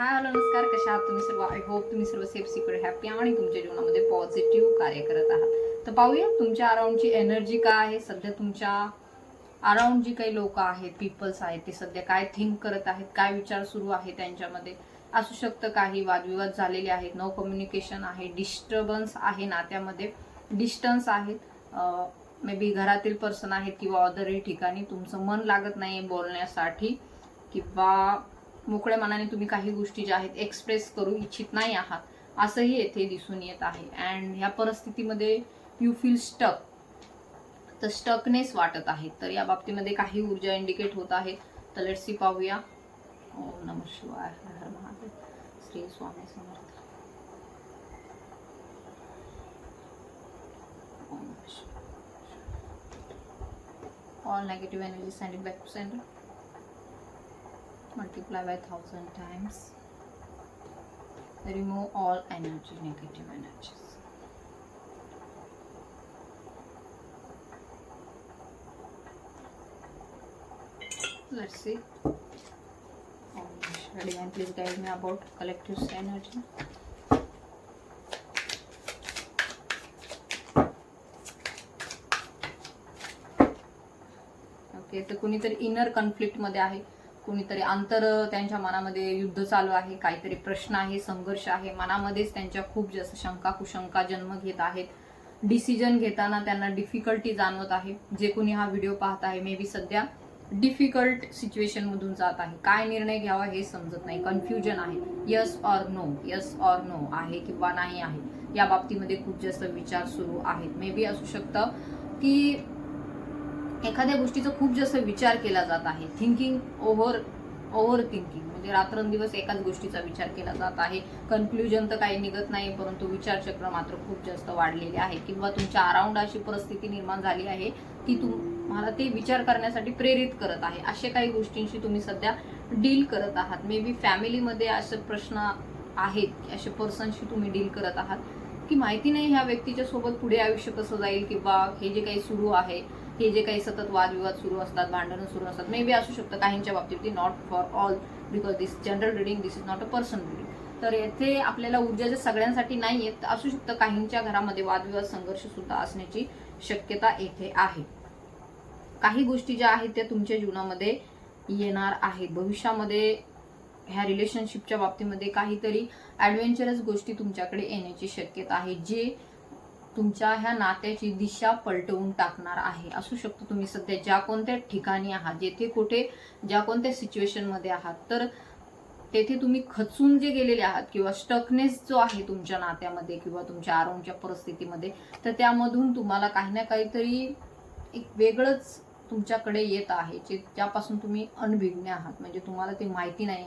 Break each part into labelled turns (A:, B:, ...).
A: Hi hello नमस्कार, कशा आहात तुम्ही सर्व? आय होप तुम्ही सर्व सेफ सिक्युअर हॅपी आणि तुमच्या जीवनामध्ये पॉझिटिव्ह कार्य करत आहात. तर पाहूया तुमच्या अराउंडची एनर्जी काय आहे. सध्या तुमच्या अराउंड जी काही लोक आहेत, पीपल्स आहेत, ते सध्या काय थिंक करत आहेत, काय विचार सुरू आहे त्यांच्यामध्ये. असू शकतं काही वादविवाद झालेले आहेत, नो कम्युनिकेशन आहे, डिस्टर्बन्स आहे, नात्यामध्ये डिस्टन्स आहे, मे बी घरातील पर्सन आहेत किंवा अदरही ठिकाणी तुमचं मन लागत नाही बोलण्यासाठी, किंवा मोकळ्या मनाने तुम्ही काही गोष्टी ज्या आहेत एक्सप्रेस करू इच्छित नाही आहात, असंही येथे दिसून येत आहे. अँड ह्या परिस्थितीमध्ये यू फील स्टक, तर स्टकनेस वाटत आहे. तर या बाबतीमध्ये काही ऊर्जा इंडिकेट होत आहे. तर लेट्स सी, पाहूया. ओम नमः शिवाय, हर हर महादेव, श्री स्वामी समर्थ. ओम नमः शिवाय. All negative energy sending back to center. Multiply by 1000 times. Remove all energy, negative energies. Let's see. Divine, please guide me about collective energy. Okay, तर कुणीतरी इनर कॉन्फ्लिक्ट मध्ये आहे, कुणीतरी अंतर त्यांच्या मनामध्ये युद्ध चालू आहे, काहीतरी प्रश्न आहे, संघर्ष आहे, मनामध्येच त्यांच्या खूप जास्त शंका कुशंका जन्म घेत आहेत. डिसिजन घेताना त्यांना डिफिकल्टी जाणवत आहे. जे कोणी हा व्हिडिओ पाहत आहे, मे बी सध्या डिफिकल्ट सिच्युएशन मधून जात आहे. काय निर्णय घ्यावा हे समजत नाही, कन्फ्युजन आहे. Yes or no, yes or no आहे किंवा नाही आहे, या बाबतीमध्ये खूप जास्त विचार सुरू आहेत. मे बी असू शकतं की एखाद्या गोष्टीचा खूप जास्त विचार केला जात आहे. थिंकिंग ओव्हर थिंकिंग, म्हणजे रात्रंदिवस एकाच गोष्टीचा विचार केला जात आहे. कन्क्लुजन तर काही निघत नाही, परंतु विचारचक्र मात्र खूप जास्त वाढलेले आहे. किंवा तुमच्या अराउंड अशी परिस्थिती निर्माण झाली आहे की तुम्हाला ते विचार करण्यासाठी प्रेरित करत आहे. अशा काही गोष्टींशी तुम्ही सध्या डील करत आहात. मे बी फॅमिलीमध्ये असे प्रश्न आहेत, असे पर्सनशी तुम्ही डील करत आहात की माहिती नाही ह्या व्यक्तीच्या सोबत पुढे आयुष्य कसं जाईल, किंवा हे जे काही सुरू आहे, हे जे काही सतत वादविवाद सुरू असतात, भांडणं सुरू असतात. मे बी असू शकतं काहींच्या बाबतीत, not for all, because this general reading, this is not a person reading. तर येथे आपल्याला ऊर्जा सगळ्यांसाठी नाही येत. असू शकतं काहींच्या घरामध्ये वादविवाद संघर्ष सुद्धा असण्याची शक्यता येथे आहे. काही गोष्टी ज्या आहेत त्या तुमच्या जीवनामध्ये येणार आहेत भविष्यामध्ये. ह्या रिलेशनशिपच्या बाबतीमध्ये काहीतरी ॲडव्हेंचरस गोष्टी तुमच्याकडे येण्याची शक्यता आहे, जे तुमच्या ह्या नात्याची दिशा पलटवून टाकणार आहे. असू शकतं तुम्ही सध्या ज्या कोणत्या ठिकाणी आहात, जेथे कुठे ज्या कोणत्या सिच्युएशनमध्ये आहात, तर तेथे तुम्ही खचून जे गेलेले आहात, किंवा स्टकनेस जो आहे तुमच्या नात्यामध्ये किंवा तुमच्या अराउंडच्या परिस्थितीमध्ये, तर त्यामधून तुम्हाला काही ना काहीतरी एक वेगळंच तुमच्याकडे येत आहे, ज्यापासून तुम्ही अनभिज्ञ आहात. म्हणजे तुम्हाला ते माहिती नाही,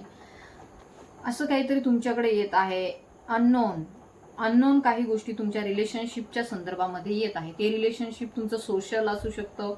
A: असं काहीतरी तुमच्याकडे येत आहे. अननोन काही गोष्टी तुमच्या रिलेशनशिपच्या संदर्भामध्ये येत आहे. ते रिलेशनशिप तुमचं सोशल असू शकतं,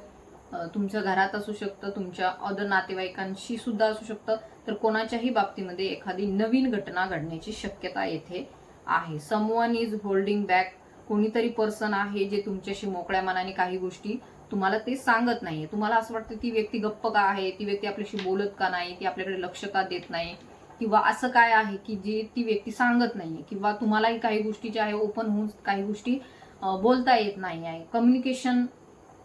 A: तुमच्या घरात असू शकतं, तुमच्या अदर नातेवाईकांशी सुद्धा असू शकतं. तर कोणाच्याही बाबतीमध्ये एखादी नवीन घटना घडण्याची शक्यता येथे आहे. समवन इज होल्डिंग बॅक, कोणीतरी पर्सन आहे जे तुमच्याशी मोकळ्या मनाने काही गोष्टी तुम्हाला ते सांगत नाहीये. तुम्हाला असं वाटतं ती व्यक्ती गप्प का आहे, ती व्यक्ती आपल्याशी बोलत का नाही, ती आपल्याकडे लक्ष का देत नाही, किंवा असं काय आहे की जे ती व्यक्ती सांगत नाहीये, किंवा तुम्हालाही काही गोष्टी ज्या आहे ओपन होऊन काही गोष्टी बोलता येत नाही आहे. कम्युनिकेशन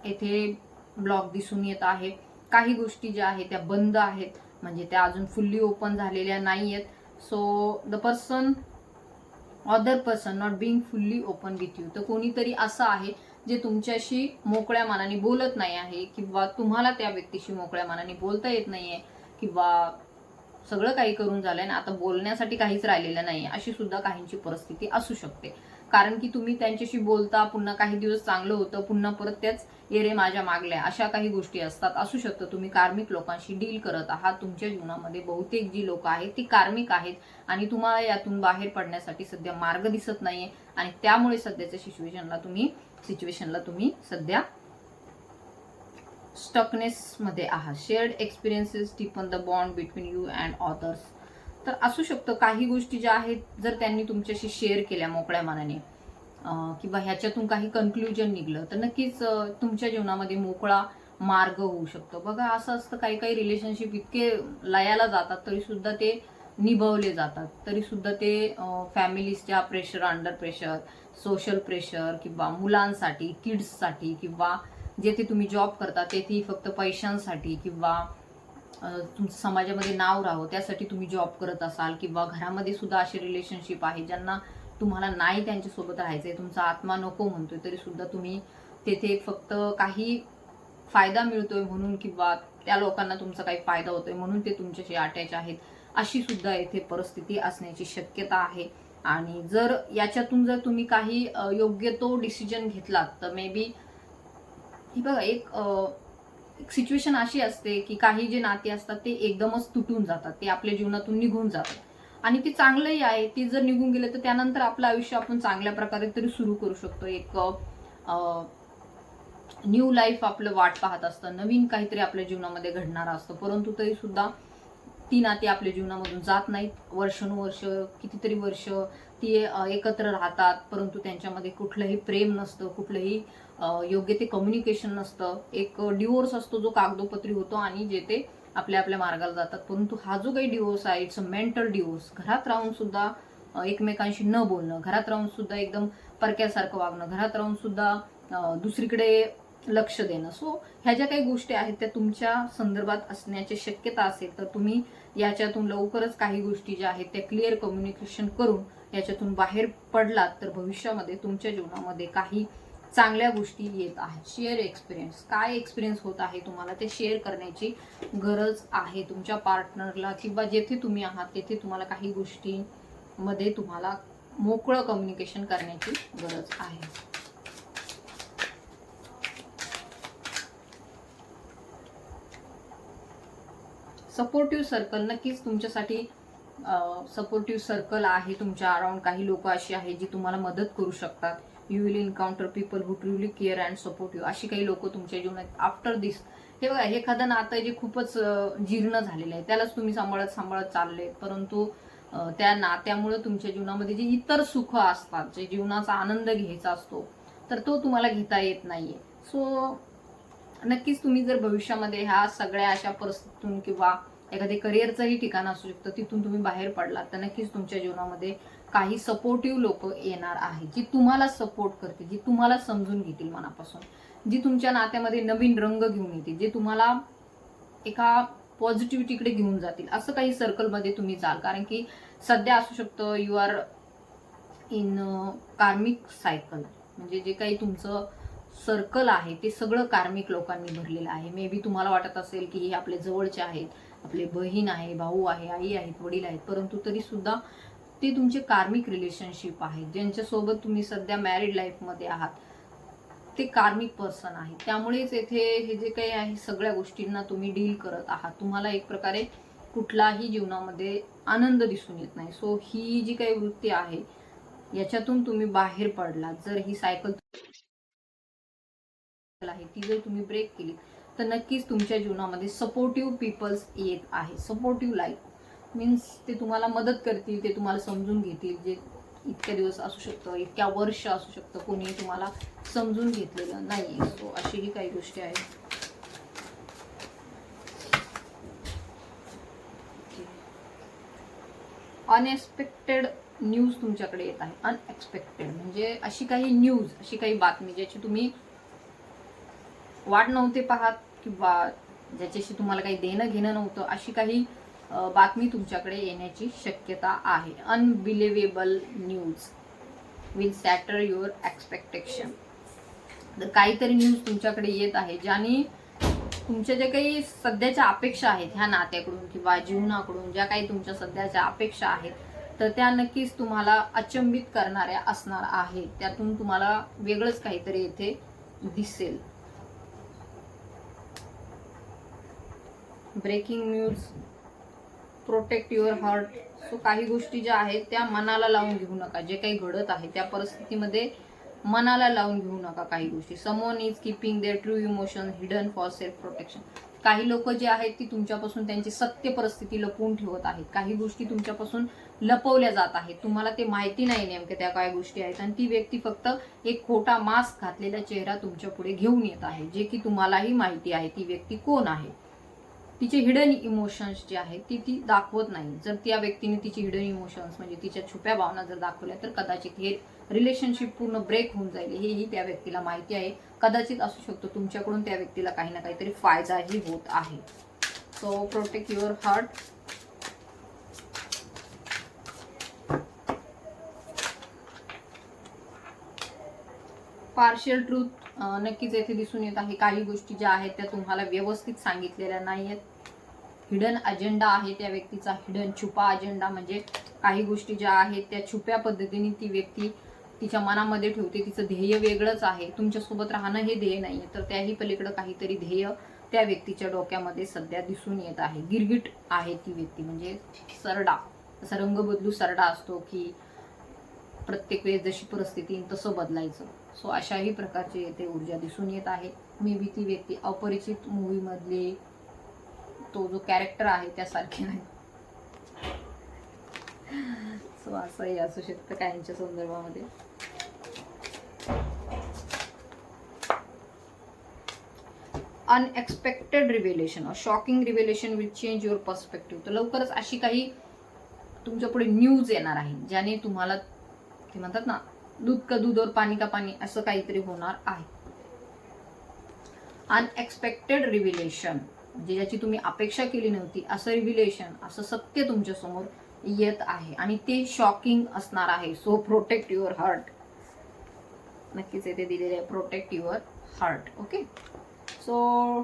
A: येथे ब्लॉक दिसून येत आहे. काही गोष्टी ज्या आहेत त्या बंद आहेत, म्हणजे त्या अजून फुल्ली ओपन झालेल्या नाही आहेत. So the person, other person not being fully open with you. तर कोणीतरी असं आहे जे तुमच्याशी मोकळ्या मनाने बोलत नाही आहे, किंवा तुम्हाला त्या व्यक्तीशी मोकळ्या मनाने बोलता येत नाहीये, किंवा सगळं काही करून झालंय ना, आता बोलण्यासाठी काहीच राहिलेलं नाही, अशी सुद्धा काहींची परिस्थिती असू शकते. कारण की तुम्ही त्यांच्याशी बोलता, पुन्हा काही दिवस चांगलं होतं, पुन्हा परत त्याच एरे माझ्या मागल्या, अशा काही गोष्टी असतात. असू शकतं तुम्ही कार्मिक लोकांशी डील करत आहात. तुमच्या जीवनामध्ये बहुतेक जी लोक आहेत ती कार्मिक आहेत, आणि तुम्हाला यातून बाहेर पडण्यासाठी सध्या मार्ग दिसत नाहीये, आणि त्यामुळे सध्याच्या सिच्युएशनला तुम्ही सध्या स्टकनेस मध्ये आहात. Shared experiences deepen the bond between you and others. तर असू शकतं काही गोष्टी ज्या आहेत जर त्यांनी तुमच्याशी शेअर केल्या मोकळ्या मनाने, किंवा ह्याच्यातून काही कन्क्लुजन निघलं, तर नक्कीच तुमच्या जीवनामध्ये मोकळा मार्ग होऊ शकतो. बघा, असं असतं काही काही रिलेशनशिप इतके लयाला जातात तरी सुद्धा ते निभवले जातात, तरी सुद्धा ते फॅमिलीजच्या pressure, under pressure, social pressure किंवा मुलांसाठी, किड्ससाठी किंवा जेथे तुम्ही जॉब करता तेथे फक्त पैशांसाठी किंवा तुमचं समाजामध्ये नाव राहावं त्यासाठी तुम्ही जॉब करत असाल, किंवा घरामध्ये सुद्धा असे रिलेशनशिप आहे ज्यांना तुम्हाला नाही त्यांच्यासोबत राहायचंय, तुमचा आत्मा नको म्हणतोय, तरी सुद्धा तुम्ही तेथे फक्त काही फायदा मिळतोय म्हणून किंवा त्या लोकांना तुमचा काही फायदा होतोय म्हणून ते तुमच्याशी अटॅच आहेत, अशी सुद्धा येथे परिस्थिती असण्याची शक्यता आहे. आणि जर याच्यातून जर तुम्ही काही योग्य तो डिसिजन घेतलात तर मे बी ही बघा एक सिच्युएशन अशी असते की काही जे नाते असतात ते एकदमच तुटून जातात, ते आपल्या जीवनातून निघून जातात आणि ते चांगलंही आहे. ते जर निघून गेले तर त्यानंतर आपलं आयुष्य आपण चांगल्या प्रकारे तरी सुरू करू शकतो. एक न्यू लाईफ आपलं वाट पाहत असतं, नवीन काहीतरी आपल्या जीवनामध्ये घडणार असतं, परंतु तरी सुद्धा ती नाती आपल्या जीवनामधून जात नाहीत. वर्षानुवर्ष, कितीतरी वर्ष ती एकत्र राहतात, परंतु त्यांच्यामध्ये कुठलंही प्रेम नसतं, कुठलंही योग्य ते कम्युनिकेशन नसतं. एक डिवोर्स असतो जो कागदोपत्री होतो आणि जे ते आपल्या आपल्या मार्गाला जातात. परंतु हा जो काही डिवोर्स आहे इट्स अ मेंटल डिवोर्स. घरात राहून सुद्धा एकमेकांशी न बोलणं, घरात राहून सुद्धा एकदम परक्यासारखं वागणं, घरात राहून सुद्धा दुसरीकडे लक्ष देणं. सो ह्या ज्या काही गोष्टी आहेत त्या तुमच्या संदर्भात असण्याची शक्यता असेल तर तुम्ही याच्यातून लवकरच काही गोष्टी ज्या आहेत त्या क्लिअर कम्युनिकेशन करून याच्यातून बाहेर पडलात तर भविष्यामध्ये तुमच्या जीवनामध्ये काही चांगल्या गोष्टी येत आहेत. शेअर एक्सपिरियन्स, काय एक्सपिरियन्स होत आहे तुम्हाला ते शेअर करण्याची गरज आहे तुमच्या पार्टनरला, किंवा जेथे तुम्ही आहात तेथे तुम्हाला काही गोष्टींमध्ये तुम्हाला मोकळं कम्युनिकेशन करण्याची गरज आहे. सपोर्टिव्ह सर्कल, नक्कीच तुमच्यासाठी सपोर्टिव्ह सर्कल आहे. तुमच्या अराउंड काही लोक अशी आहेत जी तुम्हाला मदत करू शकतात. You will encounter people who truly care and support you. अशी काही लोक तुमच्या जीवनात आफ्टर दिस. हे बघा, हे एखादं नातं आहे जे खूपच जीर्ण झालेलं आहे, त्यालाच तुम्ही सांभाळत सांभाळत चालले, परंतु त्या नात्यामुळे तुमच्या जीवनामध्ये जे इतर सुख असतात, जे जीवनाचा आनंद घ्यायचा असतो, तर तो तुम्हाला घेता येत नाहीये. सो नक्कीच तुम्ही जर भविष्यामध्ये ह्या सगळ्या अशा परिस्थितीतून किंवा एखादे करिअरचंही ठिकाण असू शकतं तिथून तुम्ही बाहेर पडलात तर नक्कीच तुमच्या जीवनामध्ये काही सपोर्टिव्ह लोक येणार आहेत, जी तुम्हाला सपोर्ट करतील, जी तुम्हाला समजून घेतील मनापासून, जी तुमच्या नात्यामध्ये नवीन रंग घेऊन येतील, जे तुम्हाला एका पॉझिटिव्हिटीकडे घेऊन जातील. असं काही सर्कलमध्ये तुम्ही जाल, कारण की सध्या असू शकतं यू आर इन कार्मिक सायकल, म्हणजे जे काही तुमचं सर्कल आहे ते सगळं कार्मिक लोकांनी भरलेलं आहे. मे बी तुम्हाला वाटत असेल की हे आपले जवळचे आहेत, आपले बहीण आहे, भाऊ आहे, आई आहेत, वडील आहेत, परंतु तरी सुद्धा ते तुमचे कार्मिक रिलेशनशिप आहेत. ज्यांच्यासोबत तुम्ही सध्या मॅरिड लाईफमध्ये आहात ते कार्मिक पर्सन आहे. त्यामुळेच येथे हे जे काही आहे सगळ्या गोष्टींना तुम्ही डील करत आहात. तुम्हाला एक प्रकारे कुठलाही जीवनामध्ये आनंद दिसून येत नाही. सो ही जी काही वृत्ती आहे याच्यातून तुम्ही बाहेर पडलात, जर ही सायकल आहे ती जर तुम्ही ब्रेक केली तर नक्कीच तुमच्या जीवनामध्ये सपोर्टिव्ह पीपल्स येत आहे. सपोर्टिव्ह लाईफ मीन्स ते तुम्हाला मदत करतील, ते तुम्हाला समजून घेतील, जे इतक्या दिवस असू शकतं, इतक्या वर्ष असू शकतं कोणी तुम्हाला समजून घेतलेलं नाहीये. सो अशीही काही गोष्टी आहेत. अनएक्सपेक्टेड न्यूज तुमच्याकडे येत आहे. अनएक्सपेक्टेड म्हणजे अशी काही न्यूज, अशी काही बातमी ज्याची तुम्ही वाट नव्हते पाहत किंवा ज्याच्याशी तुम्हाला काही देणं घेणं नव्हतं, अशी काही बातमी तुमच्याकडे येण्याची शक्यता आहे. Unbelievable news will shatter your expectation. तर काहीतरी न्यूज तुमच्याकडे येत आहे ज्याने तुमच्या ज्या काही सध्याच्या अपेक्षा आहेत ह्या नात्याकडून किंवा जीवनाकडून, ज्या काही तुमच्या सध्याच्या अपेक्षा आहेत तर त्या नक्कीच तुम्हाला अचंबित करणाऱ्या असणार आहेत. त्यातून तुम्हाला वेगळंच काहीतरी येथे दिसेल. Breaking news, protect your heart. So काही गोष्टी ज्या आहेत त्या मनाला लावून घेऊ नका. जे काही घडत आहे त्या परिस्थितीमध्ये मनाला लावून घेऊ नका काही गोष्टी. Someone is keeping their true emotion hidden for self protection. काही लोक जे आहेत ती तुमच्यापासून त्यांची सत्य परिस्थिती लपवून ठेवत आहेत. काही गोष्टी तुमच्यापासून लपवल्या जात आहेत, तुम्हाला ते माहिती नाही नेमके त्या काय गोष्टी आहेत, आणि ती व्यक्ती फक्त एक खोटा मास्क घातलेला चेहरा तुमच्या पुढे घेऊन येत आहे, जे की तुम्हालाही माहिती आहे ती व्यक्ती कोण आहे. तिचे हिडन इमोशन्स जे आहेत ती दाखवत नाही. जर त्या व्यक्तीने तिची हिडन इमोशन्स म्हणजे तिच्या छुप्या भावना जर दाखवल्या तर कदाचित हे रिलेशनशिप पूर्ण ब्रेक होऊन जाईल, हेही त्या व्यक्तीला माहिती आहे. कदाचित असू शकतो तुमच्याकडून त्या व्यक्तीला काही ना काहीतरी फायदाही होत आहे. So protect your heart. Partial truth नक्कीच येथे दिसून येत आहे. काही गोष्टी ज्या आहेत त्या तुम्हाला व्यवस्थित सांगितलेल्या नाही आहेत. हिडन अजेंडा आहे त्या व्यक्तीचा, हिडन छुपा अजेंडा, म्हणजे काही गोष्टी ज्या आहेत त्या छुप्या पद्धतीने ती व्यक्ती तिच्या मनामध्ये ठेवते. तिचं ध्येय वेगळंच आहे, तुमच्यासोबत राहणं हे ध्येय नाहीये, तर त्याही पलीकडे काहीतरी ध्येय त्या व्यक्तीच्या डोक्यामध्ये सध्या दिसून येत आहे. गिरगिट आहे ती व्यक्ती, म्हणजे सरडा, असा रंग बदलू सरडा असतो की प्रत्येक वेळेस जशी परिस्थिती येईल तसं बदलायचं. सो अशाही प्रकारची येथे ऊर्जा दिसून येत आहे. मे बी ती व्यक्ती अपरिचित मूवी मधले तो जो कॅरेक्टर आहे त्यासारखे नाही. सो असंही असू शकतं काहींच्या संदर्भामध्ये. अनएक्सपेक्टेड रिव्हेलेशन और shocking revelation will change your perspective. तर लवकरच अशी काही तुमच्या पुढे न्यूज येणार आहे ज्याने तुम्हाला, ते म्हणतात ना दूध का दूध और पाणी का पाणी, असं काहीतरी होणार आहे. अनएक्सपेक्टेड रिव्हिलेशन म्हणजे ज्याची तुम्ही अपेक्षा केली नव्हती, असं रिव्हिलेशन, असं सत्य तुमच्या समोर येत आहे आणि ते शॉकिंग असणार आहे. So protect your heart. नक्कीच येथे दिलेले आहे protect your heart. Okay. So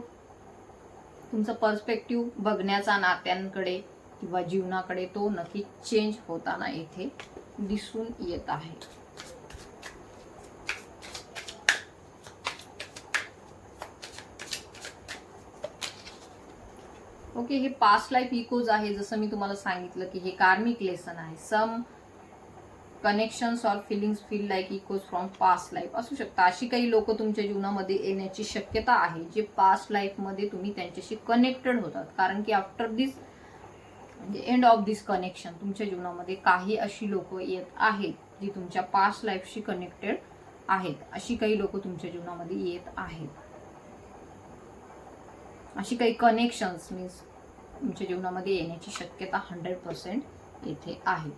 A: तुमचा पर्स्पेक्टिव्ह बघण्याचा नात्यांकडे किंवा जीवनाकडे तो नक्की चेंज होताना येथे दिसून येत आहे. ओके. हे पास्ट लाईफ इकोज आहे. जसं मी तुम्हाला सांगितलं की हे कार्मिक लेसन आहे. Some connections or feelings feel like echoes from past life. असू शकतं अशी काही लोक तुमच्या जीवनामध्ये येण्याची शक्यता आहे जे पास्ट लाईफमध्ये तुम्ही त्यांच्याशी कनेक्टेड होतात. कारण की आफ्टर दिस म्हणजे एंड ऑफ दिस कनेक्शन तुमच्या जीवनामध्ये काही अशी लोक येत आहेत जी तुमच्या पास्ट लाईफशी कनेक्टेड आहेत. अशी काही लोक तुमच्या जीवनामध्ये येत आहेत. अशी काही कनेक्शन्स मीन्स तुमच्या जीवनामध्ये येण्याची शक्यता 100% येथे आहे.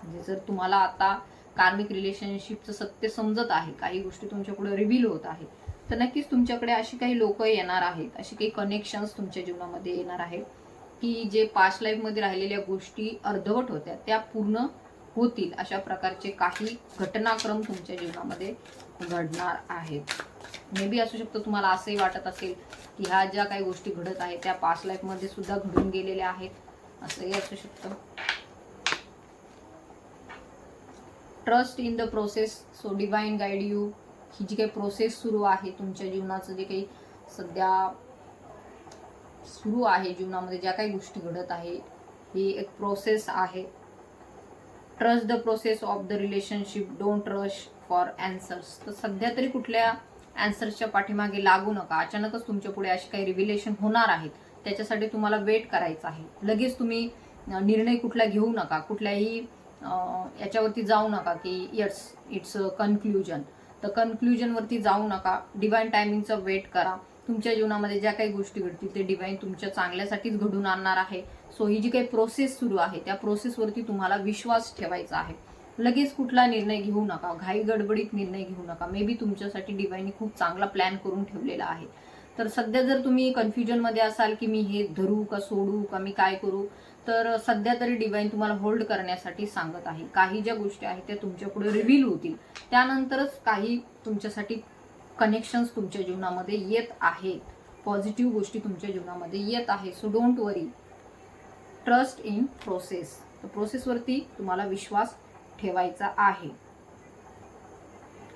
A: म्हणजे जर तुम्हाला आता कार्मिक रिलेशनशिपचं सत्य समजत आहे, काही गोष्टी तुमच्या पुढे रिव्हील होत आहे, तर नक्कीच तुमच्याकडे अशी काही लोक येणार आहेत, अशी काही कनेक्शन्स तुमच्या जीवनामध्ये येणार आहेत की जे पास्ट लाईफमध्ये राहिलेल्या गोष्टी अर्धवट होत्या त्या पूर्ण होतील. अशा प्रकारचे काही घटनाक्रम तुमच्या जीवनामध्ये घडणार आहेत. मे बी असू शकतं तुम्हाला असंही वाटत असेल की ह्या ज्या काही गोष्टी घडत आहेत त्या पास्ट लाईफमध्ये सुद्धा घडून गेलेल्या आहेत, असंही असू शकतं. Trust in the process. So divine guide you. ही जी काही प्रोसेस सुरू आहे तुमच्या जीवनाचं, जे काही सध्या सुरू आहे जीवनामध्ये, ज्या काही गोष्टी घडत आहे ही एक प्रोसेस आहे. Trust the process of the relationship. Don't rush for answers. तर सध्या तरी कुठल्या अँसर्सच्या पाठीमागे लागू नका. अचानकच तुमच्या पुढे अशी काही रिव्हिलेशन होणार आहेत, त्याच्यासाठी तुम्हाला वेट करायचं आहे. लगेच तुम्ही निर्णय कुठला घेऊ नका, कुठल्याही याच्यावरती जाऊ नका की इट्स कन्क्ल्युजन. तर कन्क्ल्युजनवरती जाऊ नका. डिवाइन टायमिंगचा वेट करा. तुमच्या जीवनामध्ये ज्या काही गोष्टी घडतील ते डिवाइन तुमच्या चांगल्यासाठीच घडून आणणार आहे. सो ही जी काही प्रोसेस सुरू आहे त्या प्रोसेसवरती तुम्हाला विश्वास ठेवायचा आहे. लगेच कुठला निर्णय घेऊ नका, घाई गडबडीत निर्णय घेऊ नका. मे बी तुमच्यासाठी डिवाइनने खूप चांगला प्लॅन करून ठेवलेला आहे. तर सध्या जर तुम्ही कन्फ्युजनमध्ये असाल की मी हे धरू का सोडू का मी काय करू, तर सध्या तरी डिवाइन तुम्हाला होल्ड करण्यासाठी सांगत आहे. काही ज्या गोष्टी आहेत त्या तुमच्या पुढे रिव्हील होतील, त्यानंतरच काही तुमच्यासाठी कनेक्शन्स तुमच्या जीवनामध्ये येत आहेत, पॉझिटिव्ह गोष्टी तुमच्या जीवनामध्ये येत आहे. So don't worry. Trust in process. तर प्रोसेसवरती तुम्हाला विश्वास ठेवायचा आहे.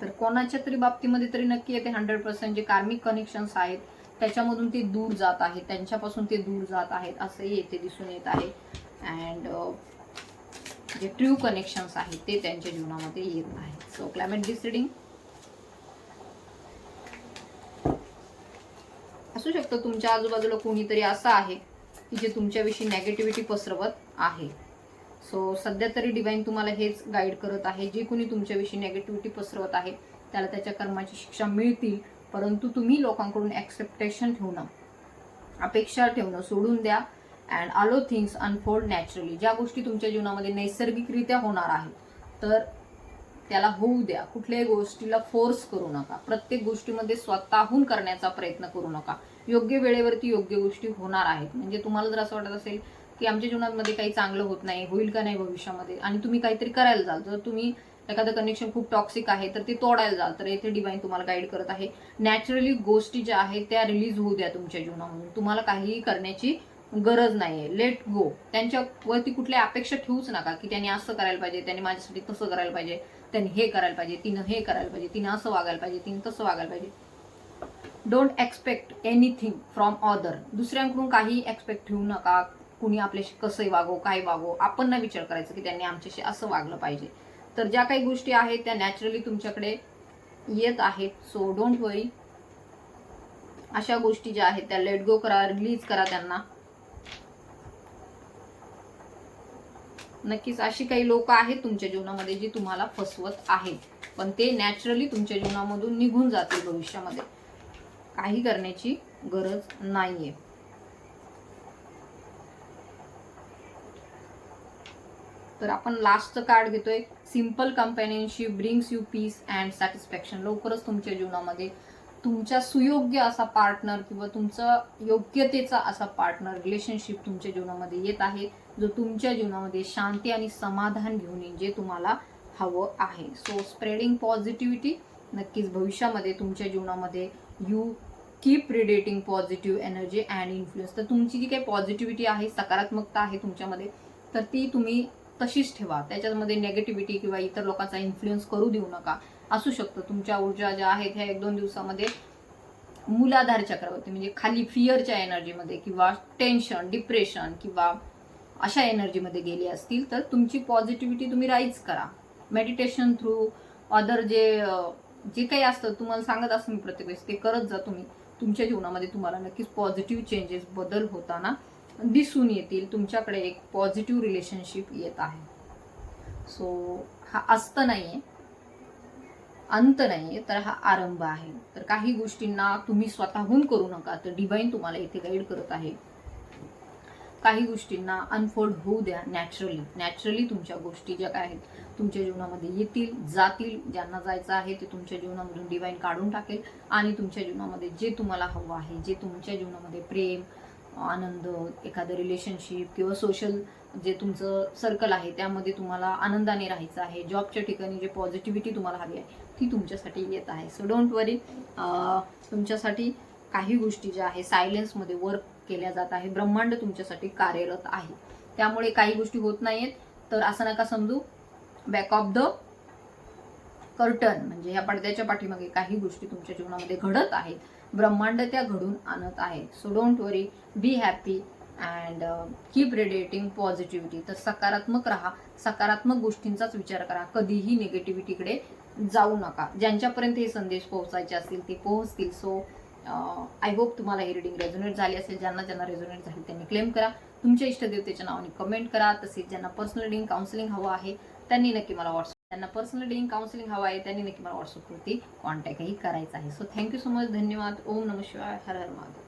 A: तर कोणाच्या तरी बाबतीमध्ये तरी नक्की येते 100% जे कार्मिक कनेक्शन्स आहेत त्याच्यामधून ते दूर जात आहेत, त्यांच्यापासून ते दूर जात आहेत, असंही येथे दिसून येत आहे. अँड जे ट्रू कनेक्शन्स आहेत ते त्यांच्या जीवनामध्ये येत आहेत. So climate deciding. असू शकतं तुमच्या आजूबाजूला कोणीतरी असं आहे की जे तुमच्याविषयी नेगेटिव्हिटी पसरवत आहे. सो सध्या तरी डिवाइन तुम्हाला हेच गाईड करत आहे, जे कोणी तुमच्याविषयी नेगेटिव्हिटी पसरवत आहे त्याला त्याच्या कर्माची शिक्षा मिळतील, परंतु तुम्ही लोकांकडून एक्सेप्टेशन ठेवणं अपेक्षा ठेवणं सोडून द्या. अँड अलो थिंग्स अनफोल्ड नॅचरली. ज्या गोष्टी तुमच्या जीवनामध्ये नैसर्गिकरित्या होणार आहेत तर त्याला होऊ द्या. कुठल्याही गोष्टीला फोर्स करू नका. प्रत्येक गोष्टीमध्ये स्वतःहून करण्याचा प्रयत्न करू नका. योग्य वेळेवरती योग्य गोष्टी होणार आहेत. म्हणजे तुम्हाला जर असं वाटत असेल की आमच्या जीवनामध्ये काही चांगलं होत नाही, होईल का नाही भविष्यामध्ये, आणि तुम्ही काहीतरी करायला जाल, जर तुम्ही एखादं कनेक्शन खूप टॉक्सिक आहे तर ते तोडायला जाल, तर इथे डिवाइन तुम्हाला गाईड करत आहे. नॅचरली गोष्टी ज्या आहेत त्या रिलीज होऊ द्या तुमच्या जीवनामधून. तुम्हाला काहीही करण्याची गरज नाहीये. Let go. त्यांच्यावरती कुठल्या अपेक्षा ठेवूच नका की त्यांनी असं करायला पाहिजे, त्यांनी माझ्यासाठी तसं करायला पाहिजे, त्यांनी हे करायला पाहिजे, तिनं हे करायला पाहिजे, तिनं असं वागायला पाहिजे, तिनं तसं वागायला पाहिजे. Don't expect anything from other. दुसऱ्यांकडून काही एक्सपेक्ट ठेवू नका. कुणी आपल्याशी कसंही वागो, काय वागो, आपण ना विचार करायचं की त्यांनी आमच्याशी असं वागलं पाहिजे. तर ज्या काही गोष्टी आहेत त्या नॅचरली तुमच्याकडे येत आहेत. सो डोंट वरी. अशा गोष्टी ज्या आहेत त्या लेट गो करा, रिलीज करा त्यांना. नक्कीच अशी काही लोक आहेत तुमच्या जीवनामध्ये जी तुम्हाला फसवत आहेत, पण ते नॅचरली तुमच्या जीवनामधून निघून जातील भविष्यामध्ये. काही करण्याची गरज नाहीये. तर आपण लास्टचं कार्ड घेतोय. Simple companionship brings you peace and satisfaction. लवकरच तुमच्या जीवनामध्ये तुमच्या सुयोग्य असा पार्टनर किंवा तुमचा योग्यतेचा असा पार्टनर रिलेशनशिप तुमच्या जीवनामध्ये येत आहे, जो तुमच्या जीवनामध्ये शांती आणि समाधान घेऊन येईल, जे तुम्हाला हवं आहे. So spreading positivity. नक्कीच भविष्यामध्ये तुमच्या जीवनामध्ये you keep radiating positive energy and influence. तर तुमची जी काही पॉझिटिव्हिटी आहे, सकारात्मकता आहे तुमच्यामध्ये, तर ती तुम्ही तशीच ठेवा. त्याच्यामध्ये नेगेटिव्हिटी किंवा इतर लोकांचा इन्फ्लुएन्स करू देऊ नका. असू शकतं तुमच्या ऊर्जा ज्या आहेत ह्या 1-2 दिवसामध्ये मूलाधार चक्रावरती म्हणजे खाली फिअरच्या एनर्जीमध्ये किंवा टेन्शन, डिप्रेशन किंवा अशा एनर्जीमध्ये गेली असतील, तर तुमची पॉझिटिव्हिटी तुम्ही राईज करा. मेडिटेशन थ्रू अदर जे काही असतं तुम्हाला सांगत असतं मी प्रत्येक वेळेस, ते करत जा तुम्ही. तुमच्या जीवनामध्ये तुम्हाला नक्कीच पॉझिटिव्ह चेंजेस, बदल होताना दिसून येतील. तुमच्याकडे एक पॉझिटिव्ह रिलेशनशिप येत आहे. सो हा अस्त नाहीये, अंत नाहीये, तर हा आरंभ आहे. तर काही गोष्टींना तुम्ही स्वतःहून करू नका, तर डिवाइन तुम्हाला इथे गाईड करत आहे. काही गोष्टींना अनफोल्ड होऊ द्या. नॅचरली तुमच्या गोष्टी ज्या काय आहेत तुमच्या जीवनामध्ये येतील, जातील. ज्यांना जायचं आहे ते तुमच्या जीवनामधून डिवाइन काढून टाकेल आणि तुमच्या जीवनामध्ये जे तुम्हाला हवं आहे, जे तुमच्या जीवनामध्ये प्रेम, आनंद, एखादं रिलेशनशिप किंवा सोशल जे तुमचं सर्कल आहे त्यामध्ये तुम्हाला आनंदाने राहायचं आहे, जॉबच्या ठिकाणी जे पॉझिटिव्हिटी तुम्हाला हवी आहे ती तुमच्यासाठी येत आहे. सो डोंट वरी. तुमच्यासाठी काही गोष्टी ज्या आहे सायलेन्समध्ये वर्क केल्या जात आहे. ब्रह्मांड तुमच्यासाठी कार्यरत आहे. त्यामुळे काही गोष्टी होत नाहीयेत तर असं नका समजू. बॅक ऑफ द कर्टन म्हणजे ह्या पडद्याच्या पाठीमागे काही गोष्टी तुमच्या जीवनामध्ये घडत आहेत. ब्रह्मांड त्या घडून आणत आहे. So don't worry. Be happy and keep radiating positivity. तर सकारात्मक राहा. सकारात्मक गोष्टींचाच विचार करा. कधीही निगेटिव्हिटीकडे जाऊ नका. ज्यांच्यापर्यंत हे संदेश पोहोचायचे असतील ते पोहोचतील. सो आय होप तुम्हाला ही रिडिंग रेझोनेट झाली असेल. ज्यांना रेझोनेट झाली त्यांनी क्लेम करा. तुमच्या इष्टदेवतेच्या नावाने कमेंट करा. तसेच ज्यांना पर्सनल रिडिंग काउन्सिलिंग हवं आहे त्यांनी नक्की मला पर्सनल रिडिंग काउन्सिलिंग हवं आहे त्यांनी नक्की मला व्हॉट्सअपवरती कॉन्टॅक्टही करायचा आहे. So thank you so much. धन्यवाद. ओम नमः शिवाय. हर हर महादेव.